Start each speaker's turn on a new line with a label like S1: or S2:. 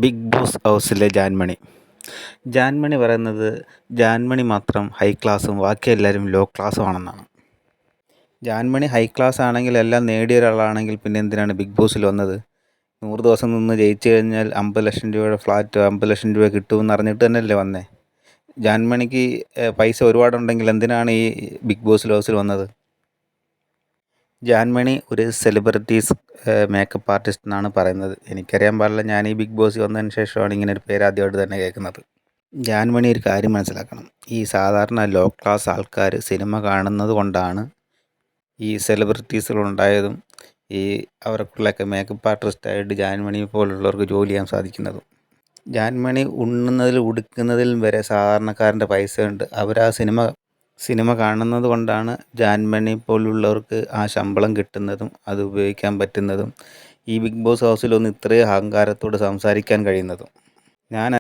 S1: Big boss ഹൗസിലെ ജാൻമണി. ജാൻമണി പറയുന്നത് ജാൻമണി മാത്രം ഹൈ ക്ലാസ്സും ബാക്കി എല്ലാവരും ലോ ക്ലാസ്സും ആണെന്നാണ്. ജാൻമണി ഹൈ ക്ലാസ് ആണെങ്കിൽ എല്ലാം നേടിയ ഒരാളാണെങ്കിൽ പിന്നെ എന്തിനാണ് ബിഗ് ബോസിൽ വന്നത്? 100 ദിവസം നിന്ന് ജയിച്ചു കഴിഞ്ഞാൽ 50 ലക്ഷം രൂപയുടെ ഫ്ലാറ്റ് 50 ലക്ഷം രൂപ കിട്ടുമെന്ന് അറിഞ്ഞിട്ട് തന്നെയല്ലേ വന്നേ. ജാൻമണിക്ക് പൈസ ഒരുപാടുണ്ടെങ്കിൽ എന്തിനാണ് ഈ ബിഗ് ബോസ് ഹൗസിൽ വന്നത്? ജാൻമണി ഒരു സെലിബ്രിറ്റീസ് മേക്കപ്പ് ആർട്ടിസ്റ്റ് എന്നാണ് പറയുന്നത്. എനിക്കറിയാൻ പാടില്ല, ഞാൻ ഈ ബിഗ് ബോസിൽ വന്നതിന് ശേഷമാണ് ഇങ്ങനെ ഒരു പേര് ആദ്യമായിട്ട് തന്നെ കേൾക്കുന്നത്. ജാൻമണി ഒരു കാര്യം മനസ്സിലാക്കണം, ഈ സാധാരണ ലോ ക്ലാസ് ആൾക്കാർ സിനിമ കാണുന്നത് കൊണ്ടാണ് ഈ സെലിബ്രിറ്റീസുകളുണ്ടായതും ഈ അവർക്കുള്ളൊക്കെ മേക്കപ്പ് ആർട്ടിസ്റ്റായിട്ട് ജാൻമണി പോലുള്ളവർക്ക് ജോലി ചെയ്യാൻ സാധിക്കുന്നതും. ജാൻമണി ഉണ്ണുന്നതിലും ഉടുക്കുന്നതിലും വരെ സാധാരണക്കാരൻ്റെ പൈസയുണ്ട്. അവർ ആ സിനിമ കാണുന്നത് കൊണ്ടാണ് ജാൻമണി പോലുള്ളവർക്ക് ആ ശമ്പളം കിട്ടുന്നതും അത് ഉപയോഗിക്കാൻ പറ്റുന്നതും ഈ ബിഗ് ബോസ് ഹൗസിലൊന്ന് ഇത്രയും അഹങ്കാരത്തോട് സംസാരിക്കാൻ കഴിയുന്നതും. ഞാൻ